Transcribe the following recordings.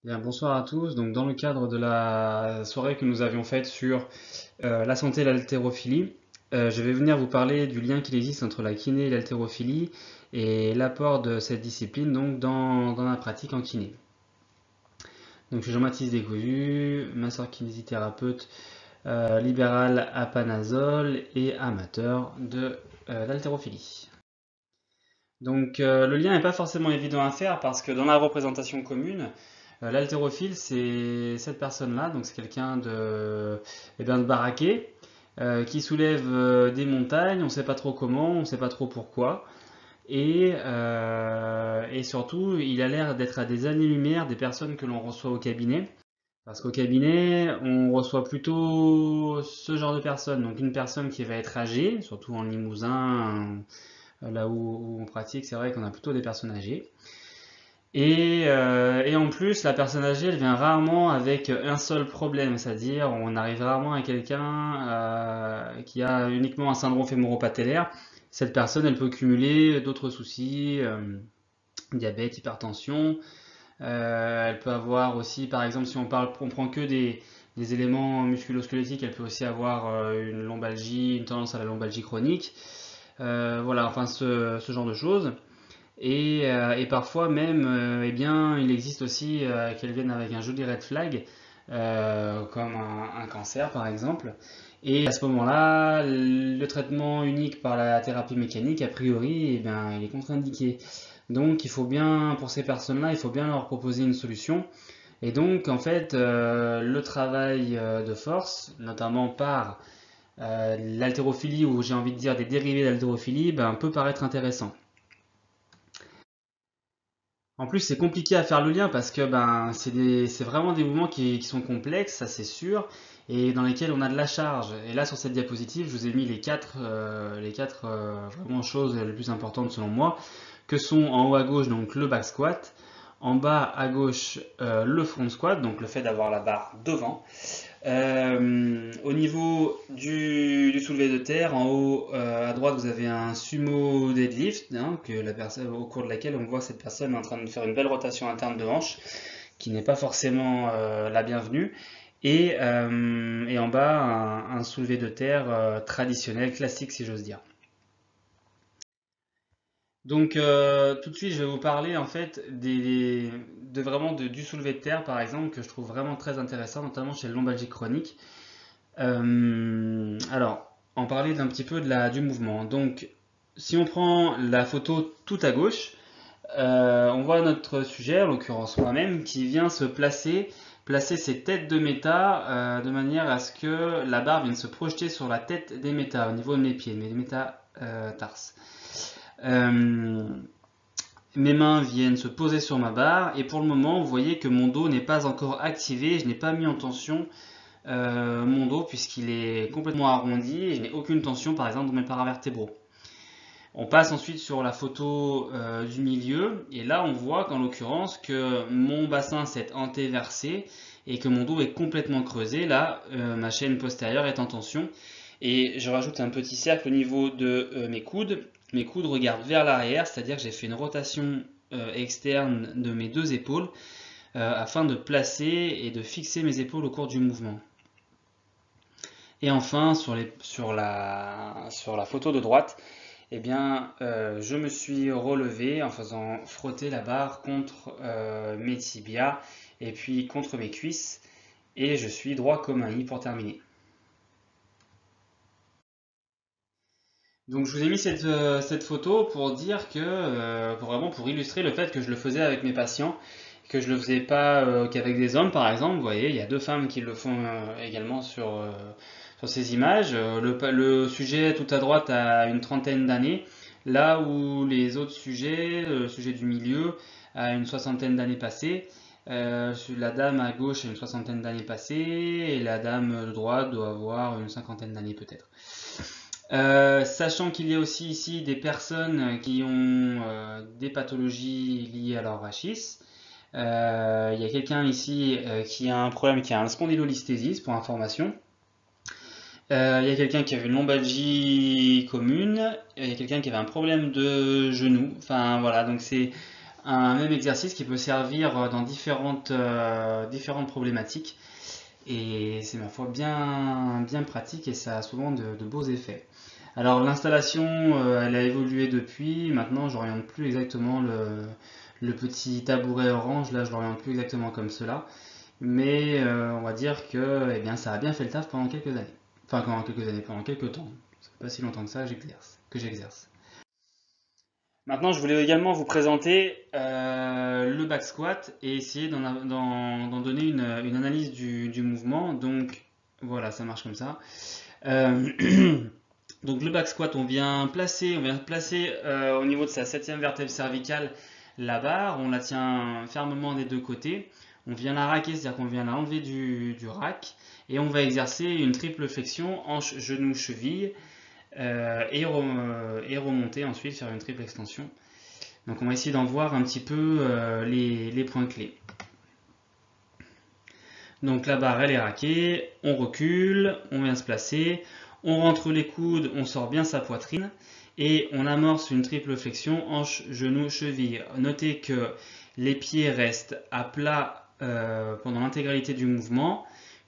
Bien, bonsoir à tous. Donc, dans le cadre de la soirée que nous avions faite sur la santé et l'haltérophilie, je vais venir vous parler du lien qu'il existe entre la kiné et l'haltérophilie et l'apport de cette discipline donc dans la pratique en kiné. Donc, je suis Jean-Baptiste Descousus, masseur kinésithérapeute libéral à Panazol et amateur de l'haltérophilie. Donc le lien n'est pas forcément évident à faire parce que dans la représentation commune, l'haltérophile c'est cette personne-là, donc c'est quelqu'un de baraqué, qui soulève des montagnes, on ne sait pas trop comment, on ne sait pas trop pourquoi, et surtout il a l'air d'être à des années-lumière des personnes que l'on reçoit au cabinet. Parce qu'au cabinet, on reçoit plutôt ce genre de personnes. Donc une personne qui va être âgée, surtout en Limousin, là où on pratique, c'est vrai qu'on a plutôt des personnes âgées. Et en plus, la personne âgée, elle vient rarement avec un seul problème, c'est-à-dire on arrive rarement à quelqu'un qui a uniquement un syndrome fémoro-patellaire. Cette personne, elle peut cumuler d'autres soucis, diabète, hypertension. Elle peut avoir aussi, par exemple, si on prend que des éléments musculo-squelettiques, elle peut aussi avoir une lombalgie, une tendance à la lombalgie chronique. Voilà, enfin ce genre de choses. Et parfois même, eh bien, il existe aussi qu'elles viennent avec un joli red flag, comme un cancer par exemple. Et à ce moment-là, le traitement unique par la thérapie mécanique, a priori, eh bien, il est contre-indiqué. Donc il faut bien, pour ces personnes-là, il faut bien leur proposer une solution. Et donc, en fait, le travail de force, notamment par l'haltérophilie, ou j'ai envie de dire des dérivés d'haltérophilie, ben, peut paraître intéressant. En plus, c'est compliqué à faire le lien parce que ben, c'est vraiment des mouvements qui sont complexes, ça c'est sûr, et dans lesquels on a de la charge. Et là, sur cette diapositive, je vous ai mis les quatre vraiment choses les plus importantes selon moi, que sont en haut à gauche donc le back squat, en bas à gauche le front squat, donc le fait d'avoir la barre devant, au niveau du soulevé de terre, en haut à droite, vous avez un sumo deadlift, hein, au cours de laquelle on voit cette personne en train de faire une belle rotation interne de hanche, qui n'est pas forcément la bienvenue. Et en bas, un soulevé de terre traditionnel, classique si j'ose dire. Donc tout de suite, je vais vous parler en fait du soulevé de terre, par exemple, que je trouve vraiment très intéressant, notamment chez le lombalgie chronique. Alors, en parler d'un petit peu du mouvement. Donc, si on prend la photo tout à gauche, on voit notre sujet, en l'occurrence moi-même, qui vient placer ses têtes de méta de manière à ce que la barre vienne se projeter sur la tête des méta au niveau de mes pieds, mes métatarses. Euh, Mes mains viennent se poser sur ma barre et pour le moment, vous voyez que mon dos n'est pas encore activé, je n'ai pas mis en tension mon dos puisqu'il est complètement arrondi et je n'ai aucune tension par exemple dans mes paravertébraux. On passe ensuite sur la photo du milieu et là on voit qu'en l'occurrence que mon bassin s'est antéversé et que mon dos est complètement creusé. Là, ma chaîne postérieure est en tension et je rajoute un petit cercle au niveau de mes coudes. Mes coudes regardent vers l'arrière, c'est-à-dire que j'ai fait une rotation externe de mes deux épaules afin de placer et de fixer mes épaules au cours du mouvement. Et enfin, sur la photo de droite, eh bien, je me suis relevé en faisant frotter la barre contre mes tibias et puis contre mes cuisses. Et je suis droit comme un i pour terminer. Donc je vous ai mis cette photo pour dire que, vraiment pour illustrer le fait que je le faisais avec mes patients, que je le faisais pas qu'avec des hommes par exemple. Vous voyez, il y a deux femmes qui le font également sur ces images. Le sujet tout à droite a une trentaine d'années, là où les autres sujets, le sujet du milieu, a une soixantaine d'années passées. La dame à gauche a une soixantaine d'années passées et la dame de droite doit avoir une cinquantaine d'années peut-être. Sachant qu'il y a aussi ici des personnes qui ont des pathologies liées à leur rachis. Il y a quelqu'un ici qui a un problème, qui a un spondylolisthésis pour information. Il y a quelqu'un qui avait une lombalgie commune. Il y a quelqu'un qui avait un problème de genou. Enfin voilà, donc c'est un même exercice qui peut servir dans différentes problématiques. Et c'est ma foi bien pratique et ça a souvent de beaux effets. Alors l'installation, elle a évolué depuis. Maintenant, je n'oriente plus exactement le petit tabouret orange. Là, je l'oriente plus exactement comme cela. Mais on va dire que eh bien, ça a bien fait le taf pendant quelques années. Enfin, pendant quelques années, pendant quelques temps. Ça fait pas si longtemps que ça que j'exerce. Maintenant, je voulais également vous présenter le back squat et essayer d'en donner une analyse du mouvement. Donc, voilà, ça marche comme ça. Euh, donc, le back squat, on vient placer au niveau de sa septième vertèbre cervicale la barre. On la tient fermement des deux côtés. On vient la raquer, c'est-à-dire qu'on vient la enlever du rack. Et on va exercer une triple flexion, hanche, genou, cheville. Et remonter ensuite, faire une triple extension. Donc on va essayer d'en voir un petit peu les points clés. Donc la barre elle est raquée, on recule, on vient se placer, on rentre les coudes, on sort bien sa poitrine et on amorce une triple flexion, hanche, genou, cheville. Notez que les pieds restent à plat pendant l'intégralité du mouvement,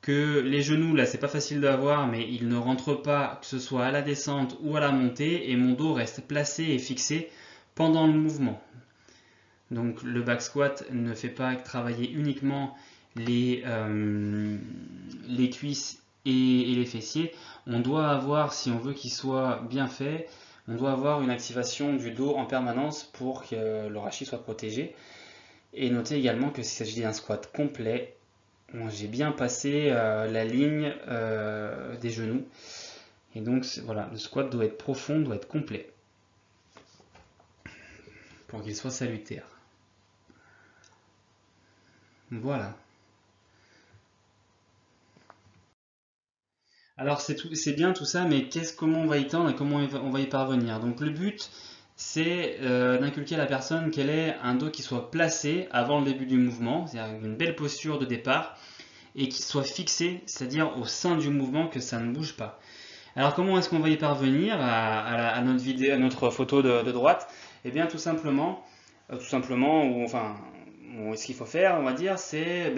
que les genoux, là c'est pas facile de voir, mais ils ne rentrent pas, que ce soit à la descente ou à la montée, et mon dos reste placé et fixé pendant le mouvement. Donc le back squat ne fait pas travailler uniquement les cuisses et les fessiers. On doit avoir, si on veut qu'il soit bien fait, on doit avoir une activation du dos en permanence pour que le rachis soit protégé. Et notez également que s'il s'agit d'un squat complet, j'ai bien passé la ligne des genoux. Et donc voilà, le squat doit être profond, doit être complet pour qu'il soit salutaire. Voilà. Alors c'est bien tout ça, mais comment on va y tendre et comment on va y parvenir? Donc le but, c'est d'inculquer à la personne qu'elle ait un dos qui soit placé avant le début du mouvement, c'est-à-dire une belle posture de départ, et qui soit fixé, c'est-à-dire au sein du mouvement, que ça ne bouge pas. Alors comment est-ce qu'on va y parvenir à notre vidéo, à notre photo de droite? Eh bien tout simplement, ou enfin, ce qu'il faut faire, on va dire, c'est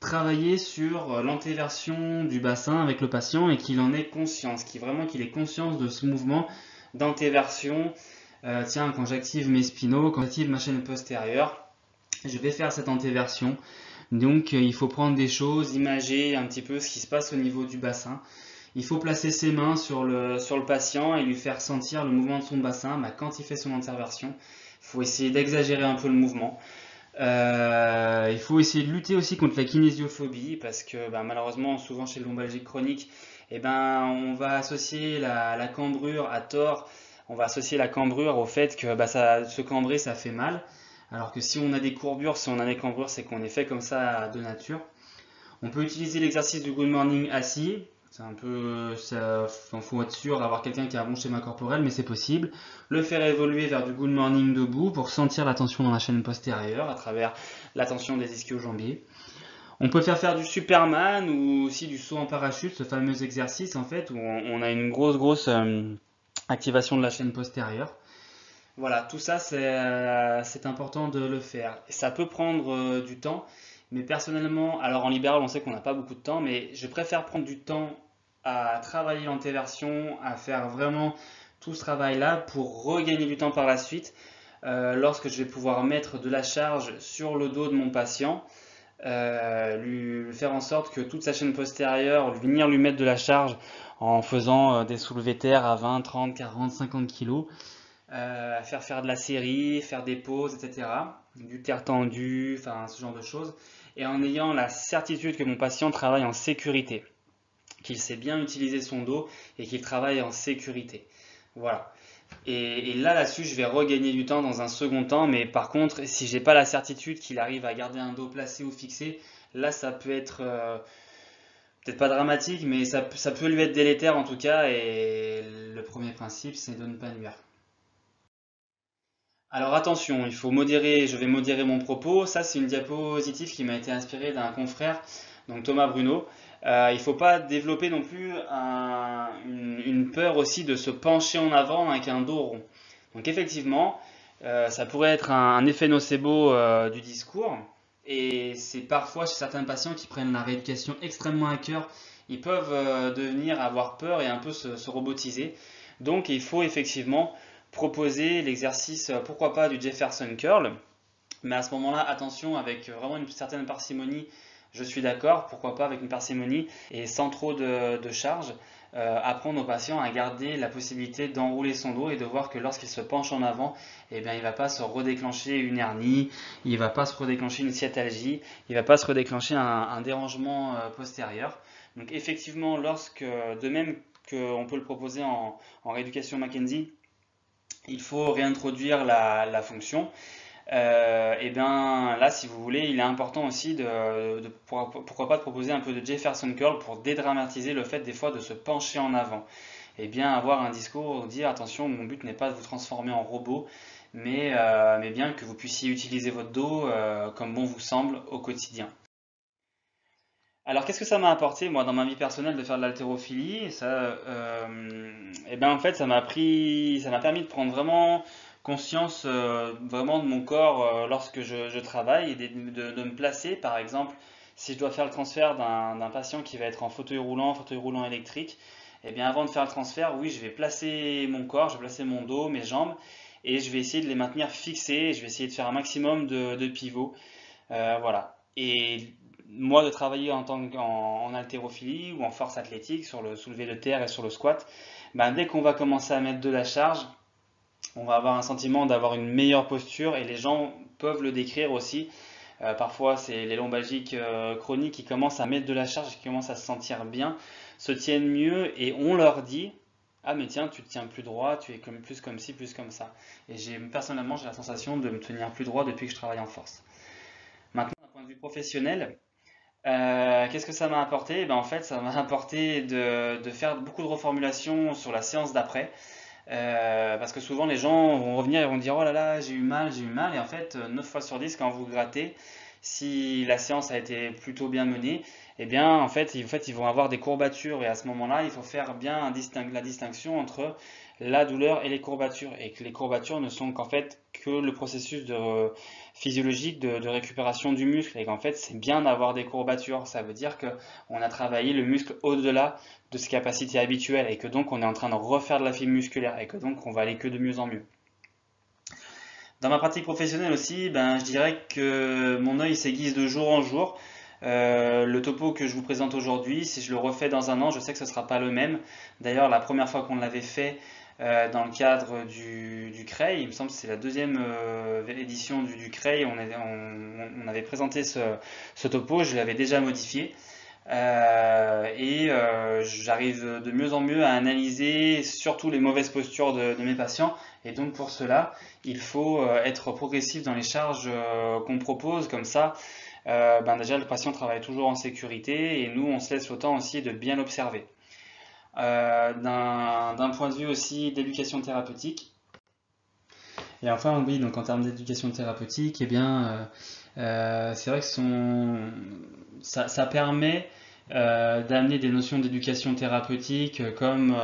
travailler sur l'antéversion du bassin avec le patient et qu'il en ait conscience, qu'il ait conscience de ce mouvement d'antéversion. Tiens, quand j'active mes spinaux, quand j'active ma chaîne postérieure, je vais faire cette antéversion. Donc il faut prendre des choses, imager un petit peu ce qui se passe au niveau du bassin. Il faut placer ses mains sur le patient et lui faire sentir le mouvement de son bassin quand il fait son interversion. Il faut essayer d'exagérer un peu le mouvement. Il faut essayer de lutter aussi contre la kinésiophobie parce que malheureusement, souvent chez le lombalgique chronique, on va associer la cambrure à tort. On va associer la cambrure au fait que se cambrer, ça fait mal. Alors que si on a des courbures, si on a des cambrures, c'est qu'on est fait comme ça de nature. On peut utiliser l'exercice du good morning assis. C'est un peu, faut être sûr d'avoir quelqu'un qui a un bon schéma corporel, mais c'est possible. Le faire évoluer vers du good morning debout pour sentir la tension dans la chaîne postérieure à travers la tension des ischio-jambiers. On peut faire du Superman ou aussi du saut en parachute, ce fameux exercice en fait où on a une grosse activation de la chaîne postérieure. Voilà, tout ça c'est important de le faire. Et ça peut prendre du temps, mais personnellement, alors en libéral on sait qu'on n'a pas beaucoup de temps, mais je préfère prendre du temps à travailler l'antéversion, à faire vraiment tout ce travail-là pour regagner du temps par la suite, lorsque je vais pouvoir mettre de la charge sur le dos de mon patient, lui faire en sorte que toute sa chaîne postérieure, venir lui mettre de la charge en faisant des soulevés terre à 20, 30, 40, 50 kg, faire de la série, faire des pauses, etc. Du terre tendu, enfin ce genre de choses. Et en ayant la certitude que mon patient travaille en sécurité, qu'il sait bien utiliser son dos et qu'il travaille en sécurité. Voilà. Et là-dessus, je vais regagner du temps dans un second temps, mais par contre, si j'ai pas la certitude qu'il arrive à garder un dos placé ou fixé, là, ça peut être peut-être pas dramatique, mais ça peut lui être délétère en tout cas. Et le premier principe, c'est de ne pas nuire. Alors attention, je vais modérer mon propos. Ça, c'est une diapositive qui m'a été inspirée d'un confrère, donc Thomas Bruno. Il ne faut pas développer non plus une peur aussi de se pencher en avant avec un dos rond. Donc effectivement, Ça pourrait être un effet nocebo du discours. Et c'est parfois chez certains patients qui prennent la rééducation extrêmement à cœur, ils peuvent devenir avoir peur et un peu se robotiser. Donc il faut effectivement proposer l'exercice, pourquoi pas du Jefferson Curl. Mais à ce moment-là, attention, avec vraiment une certaine parcimonie, je suis d'accord, pourquoi pas avec une parcimonie et sans trop de charge, apprendre aux patients à garder la possibilité d'enrouler son dos et de voir que lorsqu'il se penche en avant, eh bien, il ne va pas se redéclencher une hernie, il ne va pas se redéclencher une sciatalgie, il ne va pas se redéclencher un dérangement postérieur. Donc effectivement, de même qu'on peut le proposer en rééducation Mackenzie, il faut réintroduire la fonction. Et bien là, si vous voulez, il est important aussi pourquoi pas de proposer un peu de Jefferson Curl pour dédramatiser le fait des fois de se pencher en avant. Et bien avoir un discours, dire attention, mon but n'est pas de vous transformer en robot, mais bien que vous puissiez utiliser votre dos comme bon vous semble au quotidien. Alors, qu'est-ce que ça m'a apporté, moi, dans ma vie personnelle, de faire de l'haltérophilie? Eh ben, en fait, ça m'a permis de prendre vraiment conscience, vraiment de mon corps lorsque je travaille et de me placer, par exemple, si je dois faire le transfert d'un patient qui va être en fauteuil roulant électrique, eh bien, avant de faire le transfert, oui, je vais placer mon corps, je vais placer mon dos, mes jambes, et je vais essayer de les maintenir fixés, je vais essayer de faire un maximum de pivots. Voilà. Et moi, de travailler en haltérophilie ou en force athlétique, sur le soulevé de terre et sur le squat, ben, dès qu'on va commencer à mettre de la charge, on va avoir un sentiment d'avoir une meilleure posture et les gens peuvent le décrire aussi. Parfois, c'est les lombalgiques chroniques qui commencent à mettre de la charge et qui commencent à se sentir bien, se tiennent mieux et on leur dit ah, mais tiens, tu te tiens plus droit, tu es plus comme ci, plus comme ça. Et personnellement, j'ai la sensation de me tenir plus droit depuis que je travaille en force. Maintenant, d'un point de vue professionnel, qu'est-ce que ça m'a apporté? Eh ben, en fait, ça m'a apporté de faire beaucoup de reformulations sur la séance d'après. Parce que souvent les gens vont revenir et vont dire oh là là, j'ai eu mal. Et en fait, 9 fois sur 10, quand vous grattez, si la séance a été plutôt bien menée, eh bien, en fait, ils vont avoir des courbatures. Et à ce moment-là, il faut faire bien la distinction entre la douleur et les courbatures. Et que les courbatures ne sont qu'en fait que le processus physiologique de récupération du muscle. Et qu'en fait, c'est bien d'avoir des courbatures. Ça veut dire qu'on a travaillé le muscle au-delà de ses capacités habituelles et que donc on est en train de refaire de la fibre musculaire et que donc on va aller que de mieux en mieux. Dans ma pratique professionnelle aussi, ben, je dirais que mon œil s'aiguise de jour en jour. Le topo que je vous présente aujourd'hui, si je le refais dans un an, je sais que ce ne sera pas le même. D'ailleurs, la première fois qu'on l'avait fait dans le cadre du CREI, il me semble que c'est la deuxième édition du CREI, on avait présenté ce topo, je l'avais déjà modifié. J'arrive de mieux en mieux à analyser surtout les mauvaises postures de mes patients. Et donc pour cela, il faut être progressif dans les charges qu'on propose. Comme ça, ben déjà le patient travaille toujours en sécurité et nous, on se laisse le temps aussi de bien l'observer. D'un point de vue aussi d'éducation thérapeutique. Et enfin, oui, donc en termes d'éducation thérapeutique, eh bien, c'est vrai que ça permet d'amener des notions d'éducation thérapeutique comme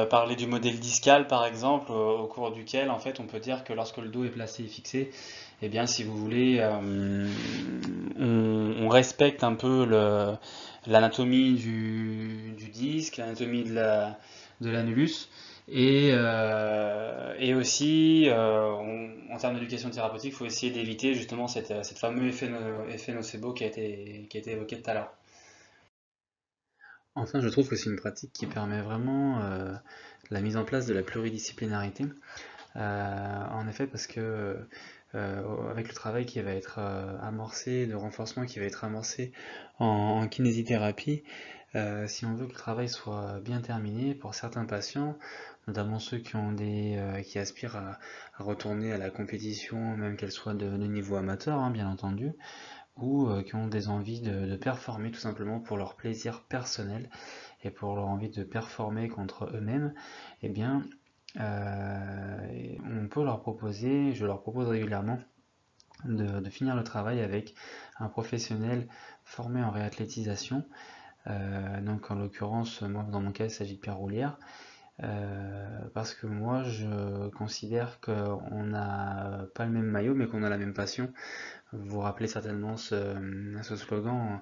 parler du modèle discal par exemple, au cours duquel en fait on peut dire que lorsque le dos est placé et fixé, eh bien si vous voulez, on respecte un peu l'anatomie du disque, l'anatomie de l'annulus. Et aussi, en termes d'éducation thérapeutique, il faut essayer d'éviter justement cette fameux effet nocebo qui a été évoqué tout à l'heure. Enfin, je trouve que c'est une pratique qui permet vraiment la mise en place de la pluridisciplinarité. En effet, parce que avec le travail qui va être amorcé, de renforcement qui va être amorcé en kinésithérapie, si on veut que le travail soit bien terminé, pour certains patients, notamment ceux qui aspirent à retourner à la compétition, même qu'elle soit de niveau amateur, hein, bien entendu, ou qui ont des envies de performer tout simplement pour leur plaisir personnel et pour leur envie de performer contre eux-mêmes, eh bien, on peut leur proposer, je leur propose régulièrement, de finir le travail avec un professionnel formé en réathlétisation. Donc en l'occurrence, moi dans mon cas il s'agit de Pierre Roulière, Parce que moi je considère qu'on n'a pas le même maillot mais qu'on a la même passion. Vous vous rappelez certainement ce slogan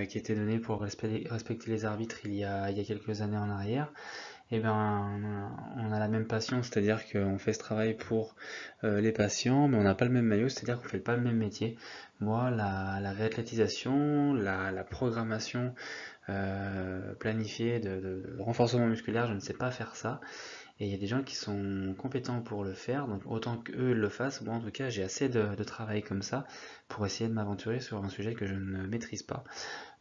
qui était donné pour respecter les arbitres il y a quelques années en arrière. Eh ben, on a la même passion, c'est-à-dire qu'on fait ce travail pour les patients, mais on n'a pas le même maillot, c'est-à-dire qu'on fait pas le même métier. Moi, la réathlétisation, la programmation planifiée de renforcement musculaire, je ne sais pas faire ça. Et il y a des gens qui sont compétents pour le faire, donc autant qu'eux le fassent, moi en tout cas j'ai assez de travail comme ça pour essayer de m'aventurer sur un sujet que je ne maîtrise pas.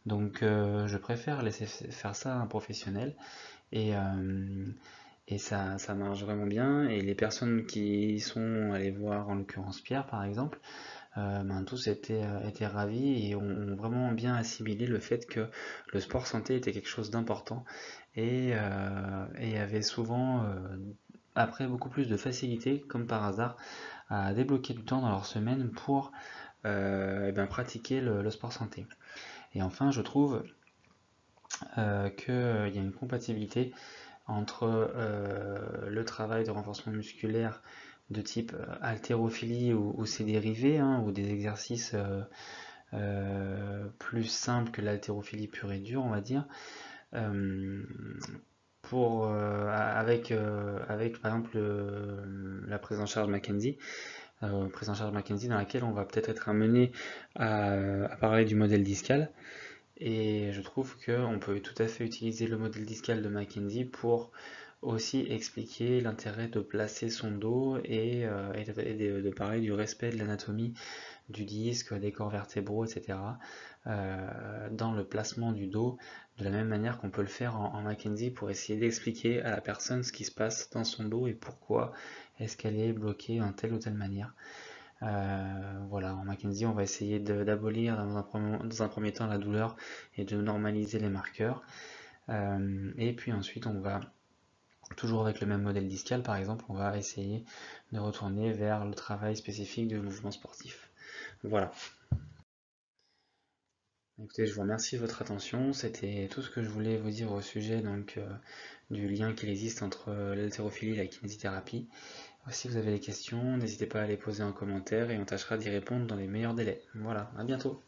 Donc je préfère laisser faire ça à un professionnel et, ça marche vraiment bien. Et les personnes qui sont allées voir, en l'occurrence Pierre par exemple, ben, tous étaient ravis et ont vraiment bien assimilé le fait que le sport santé était quelque chose d'important et avaient souvent, après, beaucoup plus de facilité, comme par hasard, à débloquer du temps dans leur semaine pour eh ben, pratiquer le sport santé. Et enfin, je trouve qu'il y a une compatibilité entre le travail de renforcement musculaire de type haltérophilie ou ses dérivés, hein, ou des exercices plus simples que l'haltérophilie pure et dure, on va dire, euh, avec par exemple la prise en charge Mackenzie, dans laquelle on va peut-être être amené à parler du modèle discal. Et je trouve qu'on peut tout à fait utiliser le modèle discal de Mackenzie pour aussi expliquer l'intérêt de placer son dos et de parler du respect de l'anatomie du disque, des corps vertébraux, etc. Dans le placement du dos, de la même manière qu'on peut le faire en Mackenzie pour essayer d'expliquer à la personne ce qui se passe dans son dos et pourquoi est-ce qu'elle est bloquée en telle ou telle manière. Voilà, en Mackenzie, on va essayer d'abolir dans un premier temps la douleur et de normaliser les marqueurs. Et puis ensuite, on va, toujours avec le même modèle discal par exemple, on va essayer de retourner vers le travail spécifique du mouvement sportif. Voilà. Écoutez, je vous remercie de votre attention. C'était tout ce que je voulais vous dire au sujet donc, du lien qu'il existe entre l'haltérophilie et la kinésithérapie. Si vous avez des questions, n'hésitez pas à les poser en commentaire et on tâchera d'y répondre dans les meilleurs délais. Voilà, à bientôt.